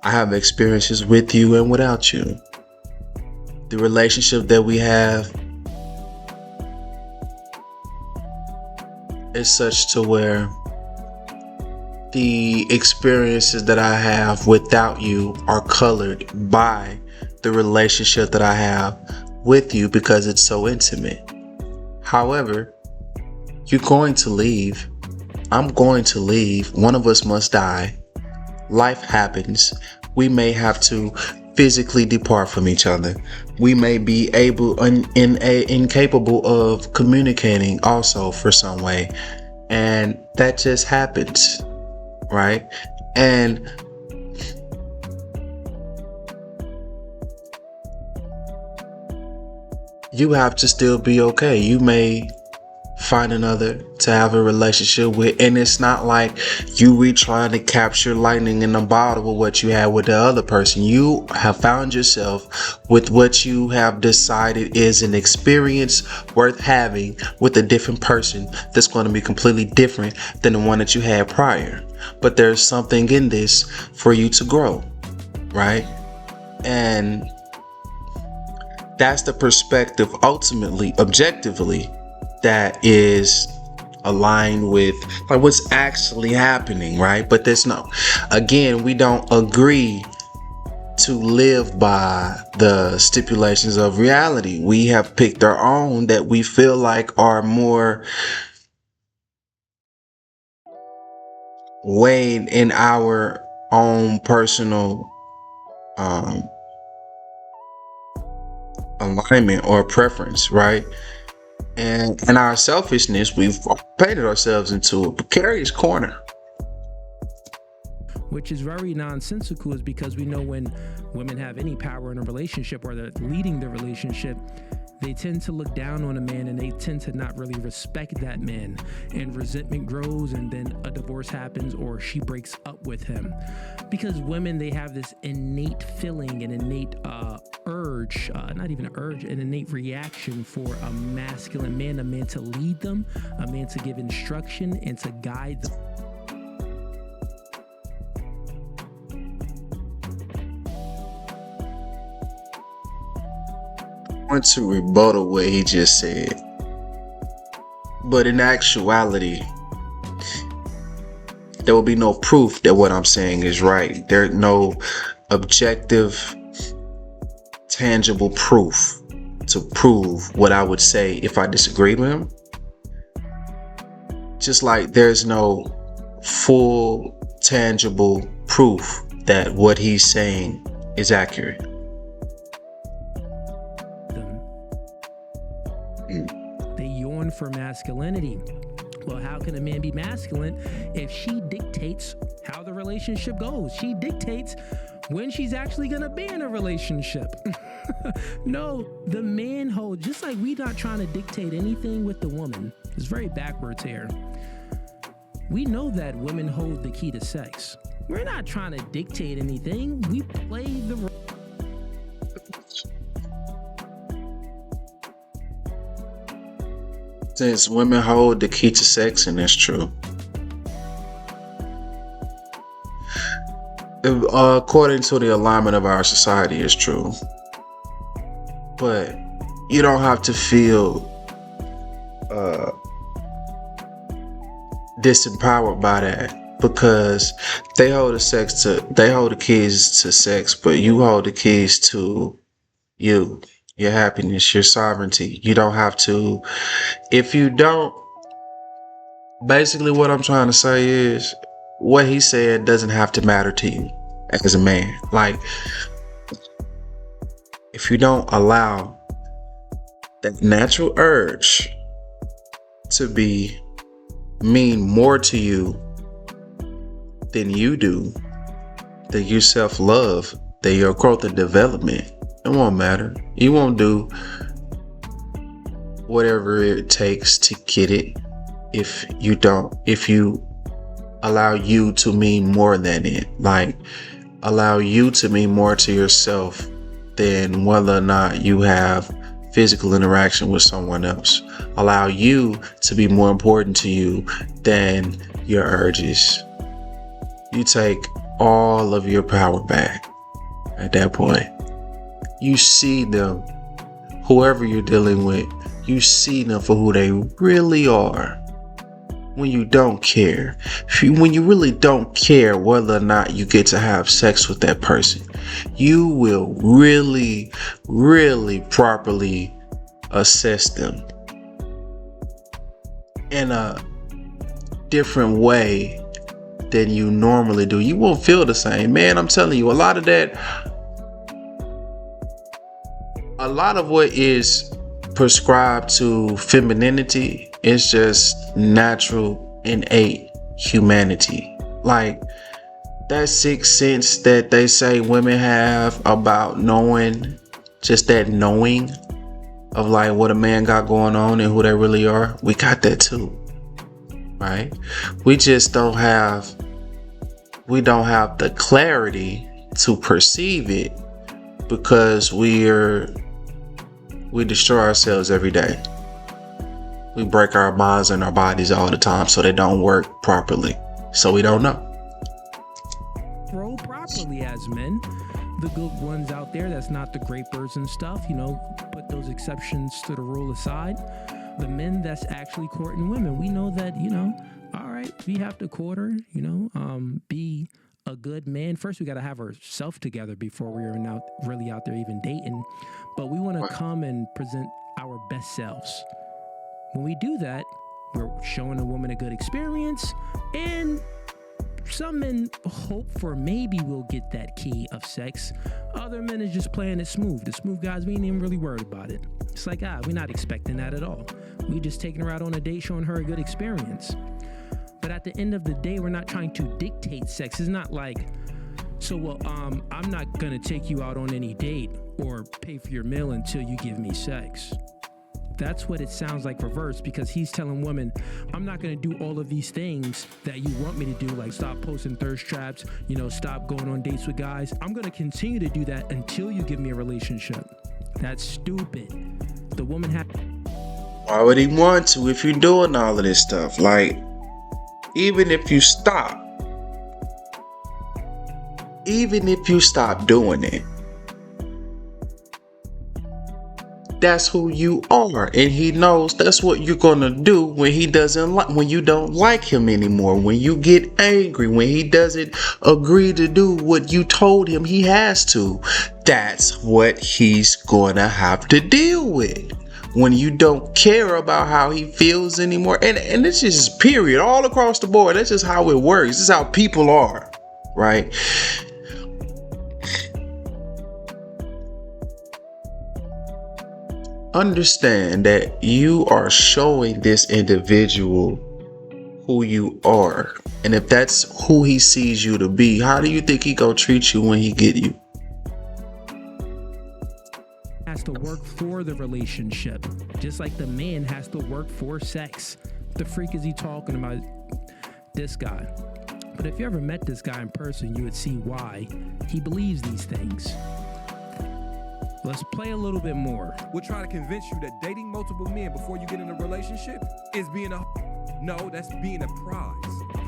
Speaker 1: I have experiences with you and without you. The relationship that we have is such to where the experiences that I have without you are colored by the relationship that I have with you because it's so intimate. However, you're going to leave. I'm going to leave. One of us must die. Life happens. We may have to physically depart from each other. We may be incapable of communicating also for some way. And that just happens, right? And you have to still be okay. You may find another to have a relationship with, and it's not like you trying to capture lightning in a bottle with what you had with the other person. You have found yourself with what you have decided is an experience worth having with a different person that's going to be completely different than the one that you had prior. But there's something in this for you to grow, right? And that's the perspective ultimately, objectively, that is aligned with like what's actually happening, right? But there's no, again, we don't agree to live by the stipulations of reality. We have picked our own that we feel like are more weighed in our own personal alignment or preference, right? And in our selfishness, we've painted ourselves into a precarious corner.
Speaker 2: Which is very nonsensical, is because we know when women have any power in a relationship or they're leading the relationship, they tend to look down on a man and they tend to not really respect that man, and resentment grows, and then a divorce happens or she breaks up with him. Because women, they have this innate feeling, an innate urge, not even an urge, an innate reaction for a masculine man, a man to lead them, a man to give instruction and to guide them.
Speaker 1: I want to rebuttal what he just said, but in actuality, there will be no proof that what I'm saying is right. There's no objective, tangible proof to prove what I would say if I disagreed with him. Just like there's no full, tangible proof that what he's saying is accurate.
Speaker 2: They yearn for masculinity. Well, how can a man be masculine if she dictates how the relationship goes? She dictates when she's actually gonna be in a relationship. No, the man holds, just like we not trying to dictate anything with the woman. It's very backwards here. We know that women hold the key to sex. We're not trying to dictate anything. We play the role.
Speaker 1: Since women hold the key to sex, and that's true. According to the alignment of our society, it's true. But you don't have to feel disempowered by that, because they hold the keys to sex, but you hold the keys to you, your happiness, your sovereignty. You don't have to. If you don't, basically what I'm trying to say is, what he said doesn't have to matter to you as a man. Like, if you don't allow that natural urge to mean more to you than you do, than your self-love, than your growth and development, it won't matter. You won't do whatever it takes to get it if you allow you to mean more than it. Like, allow you to mean more to yourself than whether or not you have physical interaction with someone else. Allow you to be more important to you than your urges. You take all of your power back at that point. You see them, whoever you're dealing with, you see them for who they really are. When you don't care, when you really don't care whether or not you get to have sex with that person, you will really, really properly assess them in a different way than you normally do. You won't feel the same. Man, I'm telling you, a lot of what is prescribed to femininity is just natural, innate humanity. Like, that sixth sense that they say women have about knowing, just that knowing of like what a man got going on and who they really are, we got that too, right? We just don't have the clarity to perceive it, because we destroy ourselves every day. We break our minds and our bodies all the time so they don't work properly. So we don't know.
Speaker 2: Roll properly as men. The good ones out there, that's not the grapers and stuff, put those exceptions to the rule aside. The men that's actually courting women, we know that, all right, we have to court her, be a good man. First, we got to have ourselves together before we're really out there even dating. But we want to come and present our best selves. When we do that, we're showing a woman a good experience and Some men hope for maybe we'll get that key of sex. Other men is just playing it smooth. The smooth guys, we ain't even really worried about it. It's like, we're not expecting that at all. We just taking her out on a date, showing her a good experience. But at the end of the day, we're not trying to dictate sex. It's not like, I'm not gonna take you out on any date or pay for your meal until you give me sex. That's what it sounds like reverse, because he's telling women, I'm not going to do all of these things that you want me to do, like stop posting thirst traps, stop going on dates with guys. I'm going to continue to do that until you give me a relationship. That's stupid. The woman
Speaker 1: Why would he want to if you're doing all of this stuff? Like, even if you stop doing it, that's who you are, and he knows that's what you're gonna do when when you don't like him anymore, when you get angry, when he doesn't agree to do what you told him he has to. That's what he's gonna have to deal with when you don't care about how he feels anymore. And it's just period all across the board. That's just how it works. This is how people are, right? Understand that you are showing this individual who you are. And if that's who he sees you to be, how do you think he gonna treat you when he get you?
Speaker 2: has to work for the relationship, just like the man has to work for sex. The freak is he talking about? This guy. But if you ever met this guy in person, you would see why he believes these things. Let's play a little bit more.
Speaker 3: We'll try to convince you that dating multiple men before you get in a relationship is being a... No, that's being a prize.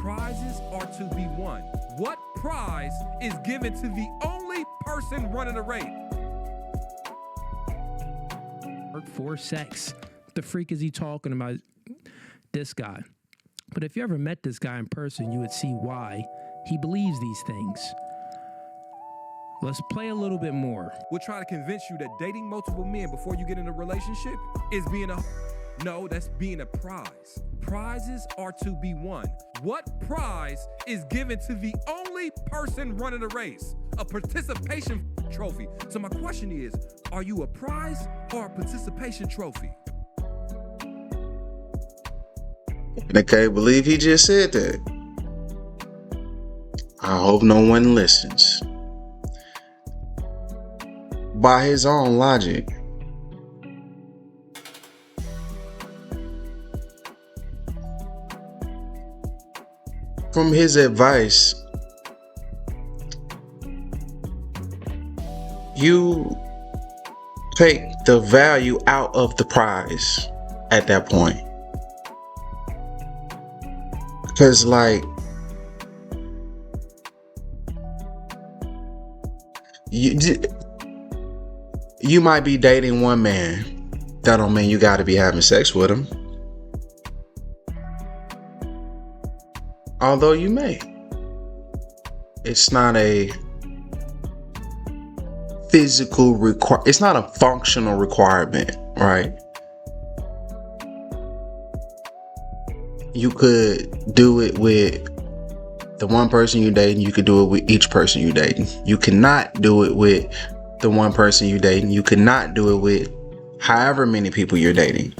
Speaker 3: Prizes are to be won. What prize is given to the only person running a race?
Speaker 2: Work for sex. The freak is he talking about? This guy. But if you ever met this guy in person, you would see why he believes these things. Let's play a little bit more.
Speaker 3: We'll try to convince you that dating multiple men before you get in a relationship is being a... No, that's being a prize. Prizes are to be won. What prize is given to the only person running a race? A participation trophy. So my question is, are you a prize or a participation trophy?
Speaker 1: And I can't believe he just said that. I hope no one listens. By his own logic, from his advice, you take the value out of the prize at that point. Because you might be dating one man. That don't mean you got to be having sex with him. Although you may. It's not a physical it's not a functional requirement, right? You could do it with the one person you're dating. You could do it with each person you're dating. You cannot do it with the one person you're dating. You cannot do it with however many people you're dating.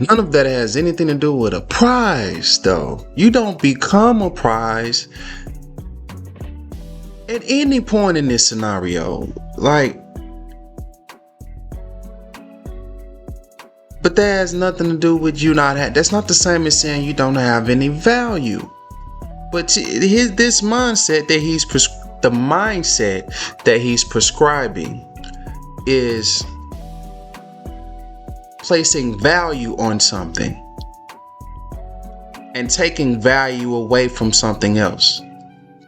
Speaker 1: None of that has anything to do with a prize, though. You don't become a prize at any point in this scenario. But that has nothing to do with you not that's not the same as saying you don't have any value. But this mindset that the mindset that he's prescribing is placing value on something and taking value away from something else.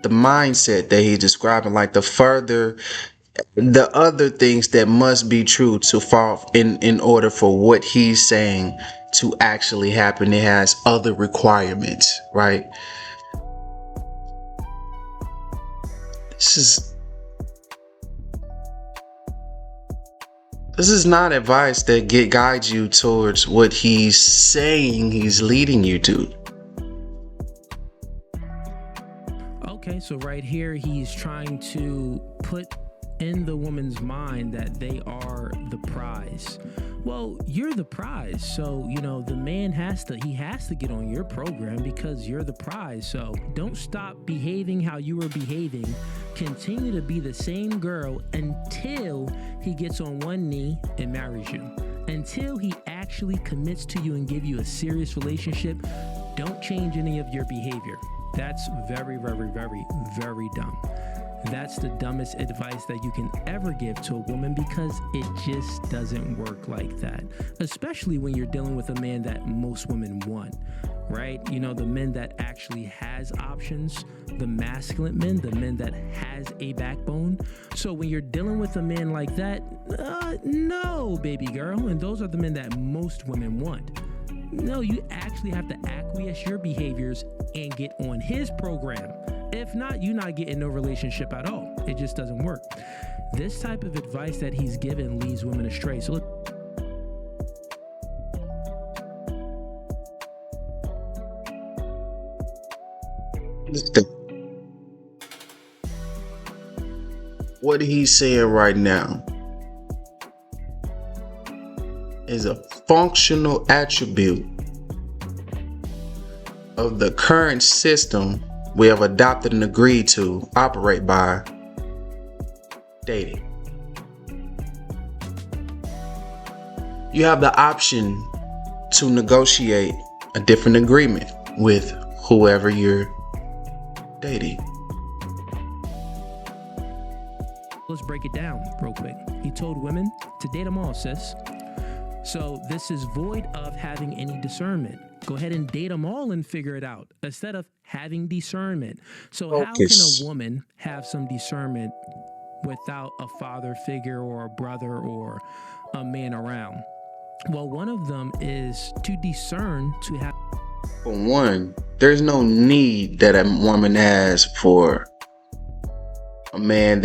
Speaker 1: The mindset that he's describing, like the other things that must be true to fall in order for what he's saying to actually happen. It has other requirements, right? This is not advice that guides you towards what he's saying he's leading you to.
Speaker 2: Okay, so right here, he's trying to put in the woman's mind that they are the prize. Well, you're the prize. So, the man has to get on your program because you're the prize. So don't stop behaving how you were behaving. Continue to be the same girl until he gets on one knee and marries you. Until he actually commits to you and give you a serious relationship, don't change any of your behavior. That's very, very, very, very dumb. That's the dumbest advice that you can ever give to a woman because it just doesn't work like that. Especially when you're dealing with a man that most women want, right? The men that actually has options, the masculine men, the men that has a backbone. So when you're dealing with a man like that, no, baby girl. And those are the men that most women want. No, you actually have to acquiesce your behaviors and get on his program. If not, you're not getting no relationship at all. It just doesn't work. This type of advice that he's given leads women astray. So look.
Speaker 1: What he's saying right now is a functional attribute of the current system we have adopted and agreed to operate by: dating. You have the option to negotiate a different agreement with whoever you're dating.
Speaker 2: Let's break it down real quick. He told women to date them all, sis. So this is void of having any discernment. Go ahead and date them all and figure it out instead of having discernment. So how can a woman have some discernment without a father figure or a brother or a man around? Well, one of them is to discern to have.
Speaker 1: For one, there's no need that a woman has for a man.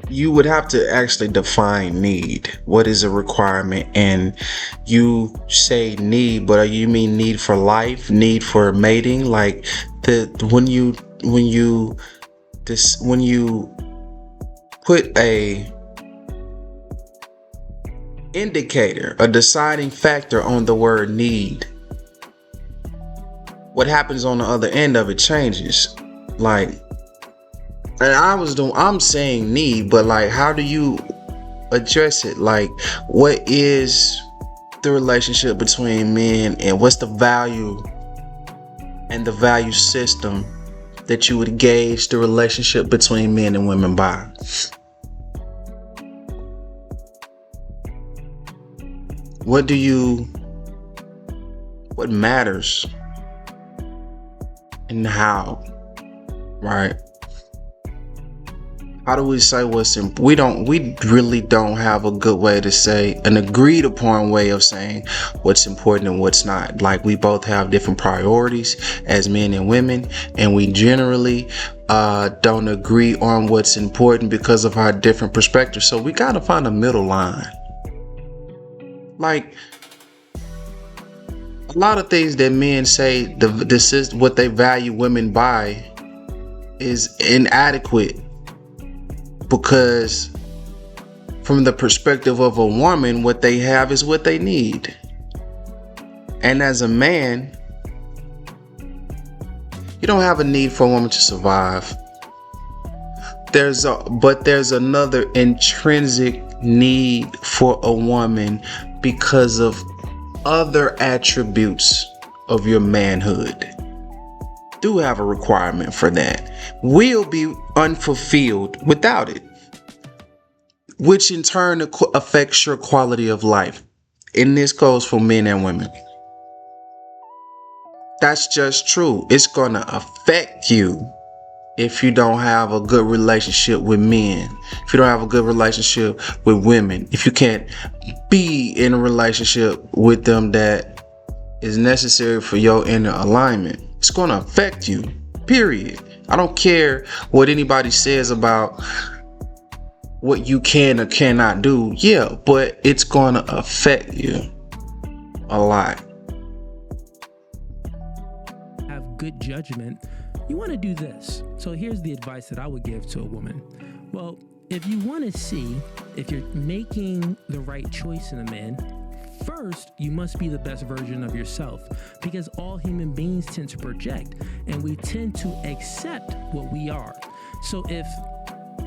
Speaker 1: You would have to actually define need. What is a requirement? And you say need, but you mean need for life, need for mating? Like when you put a indicator, a deciding factor on the word need, what happens on the other end of it changes. And I'm saying need, but how do you address it? What is the relationship between men, and what's the value and the value system that you would gauge the relationship between men and women by? What matters and how, right? How do we say what's important? We really don't have a good way to say, an agreed upon way of saying what's important and what's not. We both have different priorities as men and women, and we generally don't agree on what's important because of our different perspectives. So we gotta find a middle line. A lot of things that men say this is what they value women by is inadequate, because from the perspective of a woman, what they have is what they need. And as a man, you don't have a need for a woman to survive. But there's another intrinsic need for a woman because of other attributes of your manhood. Do have a requirement for that. Will be unfulfilled without it, which in turn affects your quality of life. And this goes for men and women. That's just true. It's gonna affect you if you don't have a good relationship with men, if you don't have a good relationship with women, if you can't be in a relationship with them that is necessary for your inner alignment. It's going to affect you, period. I don't care what anybody says about what you can or cannot do. Yeah, but it's going to affect you a lot.
Speaker 2: Have good judgment, you want to do this. So here's the advice that I would give to a woman. Well, if you want to see if you're making the right choice in a man, first, you must be the best version of yourself, because all human beings tend to project and we tend to accept what we are. So if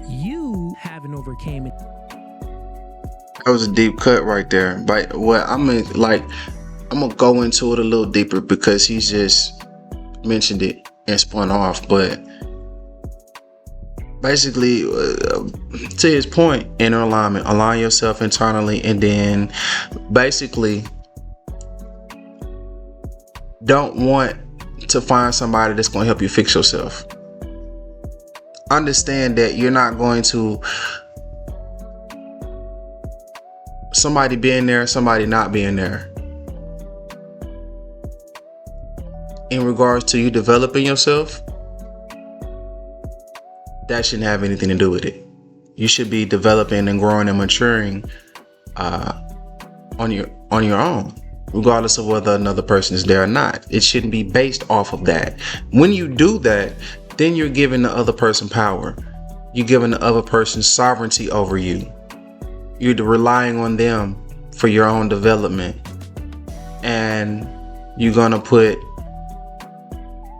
Speaker 2: you haven't overcame it.
Speaker 1: That was a deep cut right there. But what I'm gonna go into it a little deeper because he's just mentioned it and spun off. But basically, to his point, inner alignment, align yourself internally, and then basically don't want to find somebody that's going to help you fix yourself. Understand that you're not going to somebody being there, somebody not being there. In regards to you developing yourself, that shouldn't have anything to do with it. You should be developing and growing and maturing on your own, regardless of whether another person is there or not. It shouldn't be based off of that. When you do that, then you're giving the other person power. You're giving the other person sovereignty over you. You're relying on them for your own development, and you're gonna put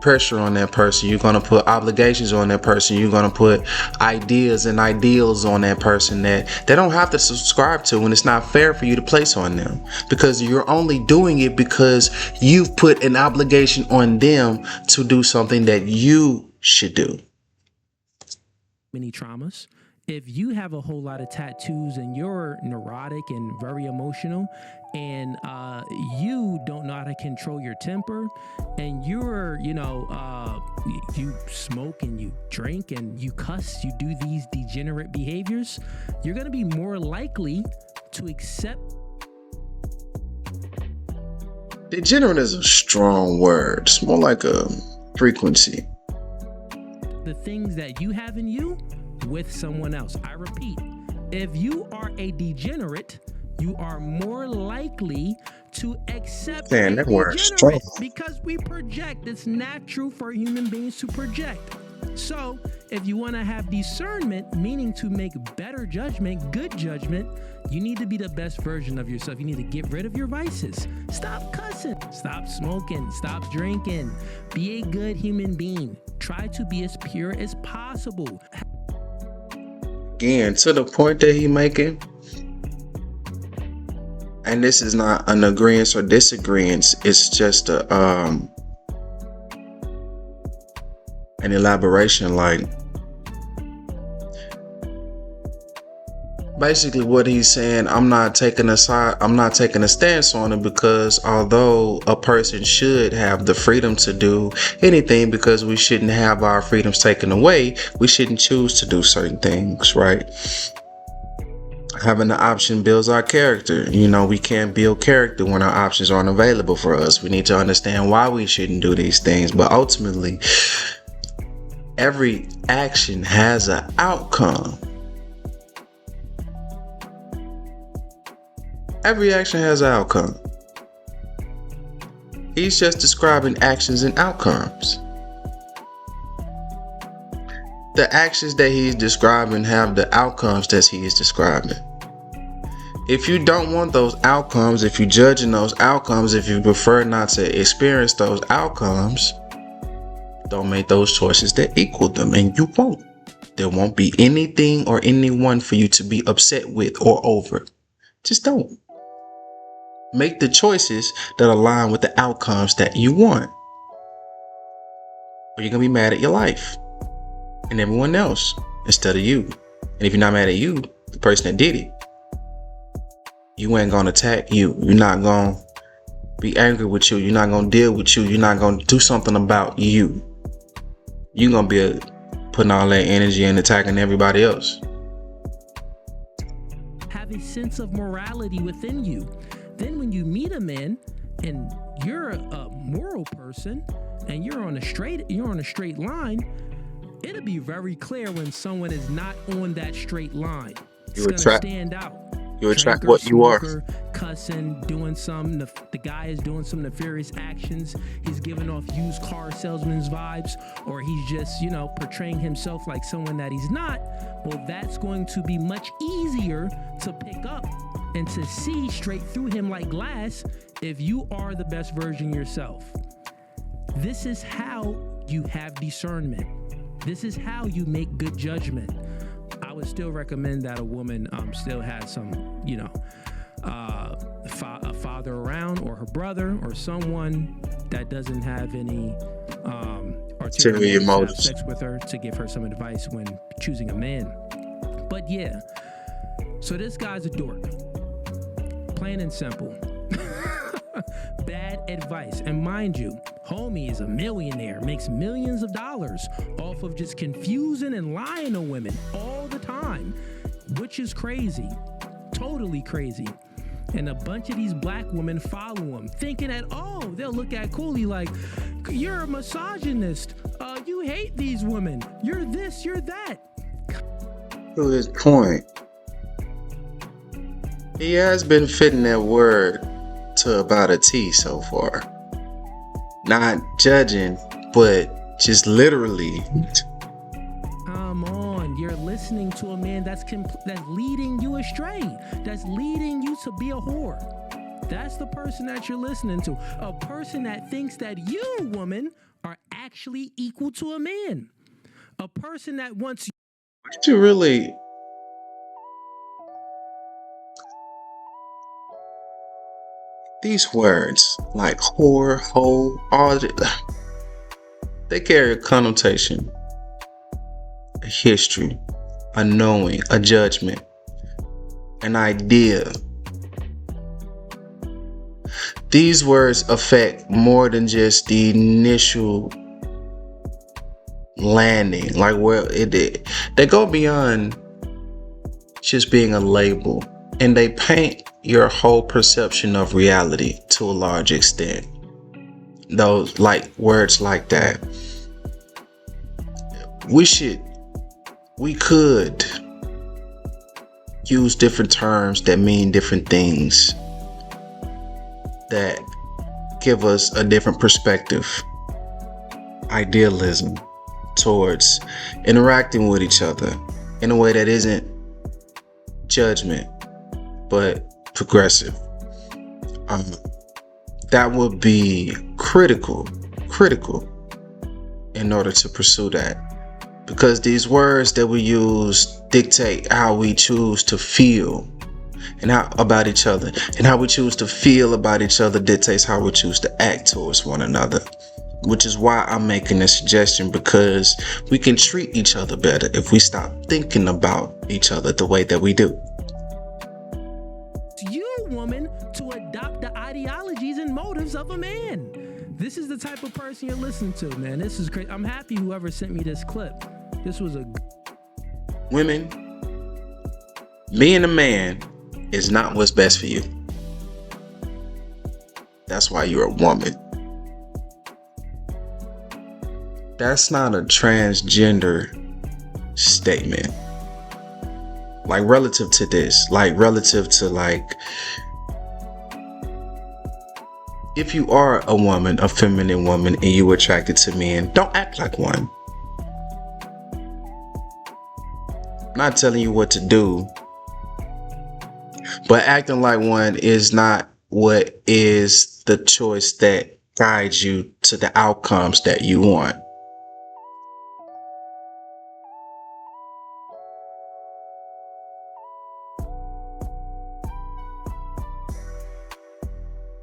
Speaker 1: pressure on that person. You're going to put obligations on that person. You're going to put ideas and ideals on that person that they don't have to subscribe to, and it's not fair for you to place on them, because you're only doing it because you've put an obligation on them to do something that you should do.
Speaker 2: Many traumas. If you have a whole lot of tattoos and you're neurotic and very emotional, and you don't know how to control your temper, and you're, you smoke and you drink and you cuss, you do these degenerate behaviors, you're going to be more likely to accept.
Speaker 1: Degenerate is a strong word. It's more like a frequency.
Speaker 2: The things that you have in you with someone else. I repeat, if you are a degenerate, you are more likely to accept a degenerate, because we project. It's natural for human beings to project. So if you want to have discernment, meaning to make better judgment, good judgment, you need to be the best version of yourself. You need to get rid of your vices. Stop cussing. Stop smoking. Stop drinking. Be a good human being. Try to be as pure as possible.
Speaker 1: Again, to the point that he's making, and this is not an agreement or disagreement, it's just an elaboration. Like, basically what he's saying, I'm not taking a stance on it, because although a person should have the freedom to do anything, because we shouldn't have our freedoms taken away, we shouldn't choose to do certain things, right? Having the option builds our character. We can't build character when our options aren't available for us. We need to understand why we shouldn't do these things. But ultimately, every action has an outcome. Every action has an outcome. He's just describing actions and outcomes. The actions that he's describing have the outcomes that he is describing. If you don't want those outcomes, if you're judging those outcomes, if you prefer not to experience those outcomes, don't make those choices that equal them, and you won't. There won't be anything or anyone for you to be upset with or over. Just don't. Make the choices that align with the outcomes that you want, or you're going to be mad at your life and everyone else instead of you. And if you're not mad at you, the person that did it, you ain't gonna attack you. You're not gonna be angry with you. You're not gonna deal with you. You're not gonna do something about you. You're gonna be putting all that energy and attacking everybody else.
Speaker 2: Have a sense of morality within you. Then when you meet a man and you're a moral person and you're on a straight line, it'll be very clear when someone is not on that straight line. It's gonna stand out.
Speaker 1: You attract what you are.
Speaker 2: cussing, doing some, the guy is doing some nefarious actions, he's giving off used car salesman's vibes, or he's just, portraying himself like someone that he's not, well, that's going to be much easier to pick up and to see straight through him like glass if you are the best version yourself. This is how you have discernment. This is how you make good judgment. I would still recommend that a woman still has some, a father around, or her brother, or someone that doesn't have any ulterior motives to have sex with her, to give her some advice when choosing a man. But yeah, so this guy's a dork. Plain and simple. Bad advice. And mind you, homie is a millionaire, makes millions of dollars off of just confusing and lying to women all the time, which is crazy. Totally crazy. And a bunch of these black women follow him, thinking that, they'll look at Cooley like, you're a misogynist. You hate these women. You're this, you're that.
Speaker 1: To his point, he has been fitting that word to about a T so far. Not judging, but just literally.
Speaker 2: Come on, you're listening to a man that's leading you astray. That's leading you to be a whore. That's the person that you're listening to. A person that thinks that you, woman, are actually equal to a man. A person that wants you.
Speaker 1: Did you really? These words like whore, hoe, all they carry a connotation, a history, a knowing, a judgment, an idea. These words affect more than just the initial landing, like where they go beyond just being a label, and they paint your whole perception of reality to a large extent. Those words like that, we could use different terms that mean different things, that give us a different perspective, idealism towards interacting with each other in a way that isn't judgment but progressive. That would be critical in order to pursue that, because these words that we use dictate how we choose to feel and how about each other, and how we choose to feel about each other dictates how we choose to act towards one another. Which is why I'm making this suggestion, because we can treat each other better if we stop thinking about each other the way that we do.
Speaker 2: You, woman, to adopt the ideologies and motives of a man. This is the type of person you're listening to, man. This is crazy. I'm happy whoever sent me this clip. This was a...
Speaker 1: Women, being a man is not what's best for you. That's why you're a woman. That's not a transgender statement. Like relative to this, if you are a woman, a feminine woman, and you are attracted to men, don't act like one. I'm not telling you what to do, but acting like one is not what is the choice that guides you to the outcomes that you want.